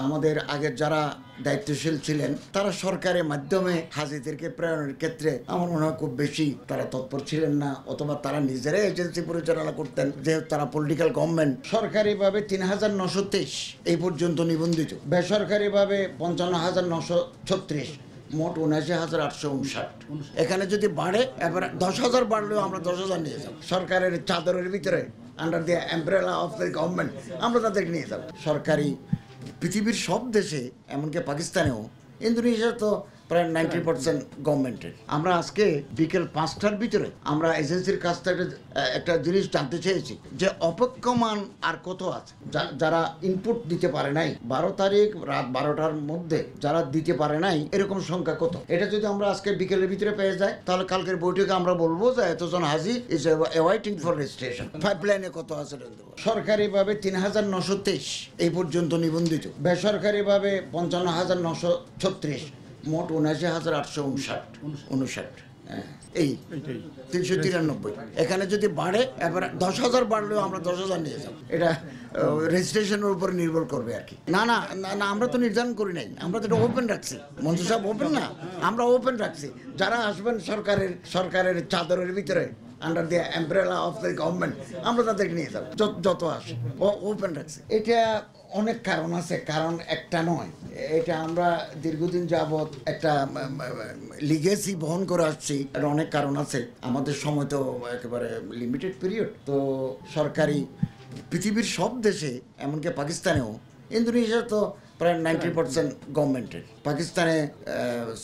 আমাদের আগের যারা দায়িত্বশীল ছিলেন তারা সরকারের মাধ্যমে হাজিদেরকে প্রেরণের ক্ষেত্রে আমার মনে হয় খুব বেশি তারা তৎপর ছিলেন না, অথবা তারা নিজেরাই এজেন্সি পরিচালনা করতেন, যেহেতু তারা পলিটিক্যাল গভর্নমেন্ট। সরকারিভাবে ৩,৯২৩ এই পর্যন্ত নিবন্ধিত, বেসরকারিভাবে ৫৫,৯৩৬, মোট ৭৯,৮৫৯। এখানে যদি বাড়ে, এবার ১০,০০০ বাড়লেও আমরা ১০,০০০ নিয়ে যাব। সরকারের চাদরের ভিতরে under the umbrella of the government আমরা তাদেরকে নিয়ে যাব। সরকারি পৃথিবীর সব দেশে, এমনকি পাকিস্তানেও, ইন্দোনেশিয়া তো প্রায় 90% গভর্নমেন্টের। আমরা আজকে বিকেল ৫টার ভিতরে আমরা এজেন্সির কাছ থেকে একটা জিনিস জানতে চেয়েছি যে অপেক্ষমান আর কত আছে, যারা ইনপুট দিতে পারে নাই ১২ তারিখ রাত ১২টার মধ্যে যারা দিতে পারে নাই, এরকম সংখ্যা কত। এটা যদি আমরা আজকে বিকেলের ভিতরে পেয়ে যাই, তাহলে কালকের বৈঠকে আমরা বলবো যে এতজন হাজি ইজ অ্যাওয়াইটিং ফর রেজিস্ট্রেশন। পাইপলাইনে কত আছে। সরকারিভাবে ৩,৯২৩ এই পর্যন্ত নিবন্ধিত, বেসরকারিভাবে ৫৫,৯৩৬, মোট ৭৯,৮৫৯। এই ৩৯৩। এখানে যদি বাড়ে, এবার ১০,০০০ বাড়লেও আমরা ১০,০০০ নিয়ে যাব। এটা রেজিস্ট্রেশনের উপর নির্ভর করবে আর কি। না না না, আমরা তো নির্ধারণ করি নাই, আমরা তো এটা ওপেন রাখছি। মন্ত্রী সাহেব ওপেন না, আমরা ওপেন রাখছি। যারা আসবেন সরকারের চাদরের ভিতরে under the umbrella of the government আমরা তাদেরকে নিয়ে যাব, যত আসে ওপেন রাখছি। এটা অনেক কারণ আছে, কারণ একটা নয়। এটা আমরা দীর্ঘদিন যাবৎ একটা লিগেসি বহন করে আসছি, এটা অনেক কারণ আছে। আমাদের সময় তো একেবারে লিমিটেড পিরিয়ড। তো সরকারি পৃথিবীর সব দেশে, এমনকি পাকিস্তানেও, ইন্দোনেশিয়া তো প্রায় 90% গভর্নমেন্টের, পাকিস্তানে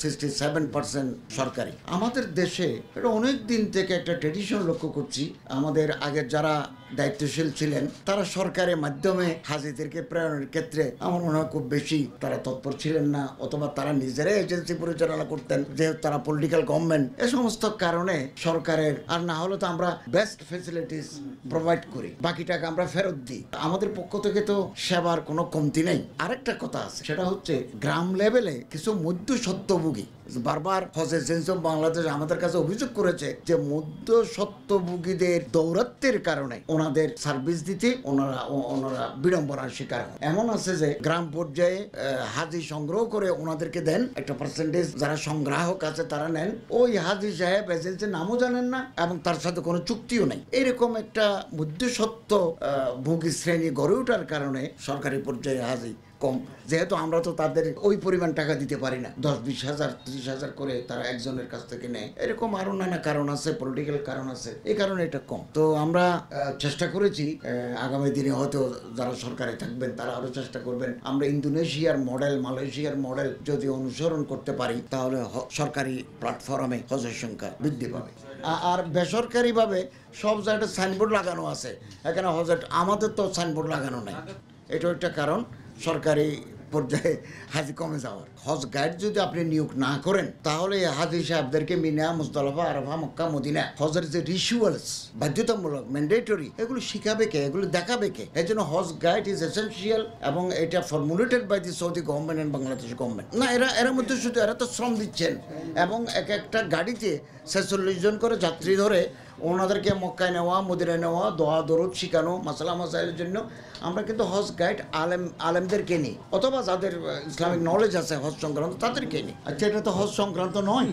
67% সরকারি। আমাদের দেশে এটা অনেক দিন থেকে একটা ট্রেডিশন লক্ষ্য করছি। আমাদের আগের যারা দায়িত্বশীল ছিলেন তারা সরকারের মাধ্যমে হাজিদেরকে প্রেরণের ক্ষেত্রে আমার মনে হয় খুব বেশি তারা তৎপর ছিলেন না, অথবা তারা নিজেরাই এজেন্সি পরিচালনা করতেন, যেহেতু তারা পলিটিক্যাল গভর্নমেন্ট। এ সমস্ত কারণে সরকারের, আর না হলে তো আমরা বেস্ট ফেসিলিটিস প্রোভাইড করি, বাকি টাকা আমরা ফেরত দিই। আমাদের পক্ষ থেকে তো সেবার কোনো কমতি নেই। আরেকটা কথা আছে, সেটা হচ্ছে গ্রাম লেভেলে কিছু মধ্যস্বত্বভোগী বারবার হজ এজেন্সি অফ বাংলাদেশ আমাদের কাছে অভিযোগ করেছে যে মধ্যস্বত্বভোগীদের দৌরাত্বের কারণে ওনাদের সার্ভিস দিতে ওনারা বিড়ম্বনার শিকার। এমন আছে যে গ্রাম পর্যায়ে হাজি সংগ্রহ করে ওনাদেরকে দেন, একটা পার্সেন্টেজ যারা সংগ্রাহক আছে তারা নেন। ওই হাজি সাহেব এজেন্সির নামও জানেন না এবং তার সাথে কোনো চুক্তিও নেই। এরকম একটা মধ্যস্বত্বভোগী শ্রেণী গড়ে ওঠার কারণে সরকারি পর্যায়ে হাজি কম, যেহেতু আমরা তো তাদের ওই পরিমাণ টাকা দিতে পারি না, ১০-২০ হাজার ৩০ হাজার করে তারা একজনের কাছ থেকে নেয়। এরকম আরো নানা কারণ আছে, পলিটিক্যাল কারণ আছে, এই কারণে এটা কম। তো আমরা চেষ্টা করেছি, আগামী দিনে হয়তো যারা সরকারে থাকবেন তারা আরো চেষ্টা করবেন। আমরা ইন্দোনেশিয়ার মডেল, মালয়েশিয়ার মডেল যদি অনুসরণ করতে পারি, তাহলে সরকারি প্ল্যাটফর্মে হজের সংখ্যা বৃদ্ধি পাবে। আর বেসরকারিভাবে সব জায়গায় সাইনবোর্ড লাগানো আছে, এখানে হজের, আমাদের তো সাইনবোর্ড লাগানো নাই। এটা একটা কারণ সরকারি পর্যায়ে হাজি কমে যাওয়ার। হজ গাইড যদি আপনি নিয়োগ না করেন, তাহলে হাজি সাহেবদেরকে মিনা, মুজদালিফা, আরাফা, মক্কা, মদিনা হজের যে রিচুয়ালস বাধ্যতামূলক, ম্যান্ডেটরি, এগুলো শিখাবে কে, এগুলো দেখাবে কে? এই জন্য হজ গাইড ইজ এসেন্সিয়াল, এবং এটা formulated by the Saudi government and Bangladesh government. না, এরা মধ্যে শুধু এরা তো শ্রম দিচ্ছেন, এবং একটা গাড়িতে ৪৬ জন করে যাত্রী ধরে ওনাদেরকে মক্কায় নেওয়া, মদিনায় নেওয়া, দোয়া দরুদ শিখানো, মাসালা মাসাইলের জন্য আমরা কিন্তু হজ গাইড আলেমদেরকে নিই, অথবা যাদের ইসলামিক নলেজ আছে হজ সংক্রান্ত তাদেরকে নিই। আচ্ছা, এটা তো হজ সংক্রান্ত নয়।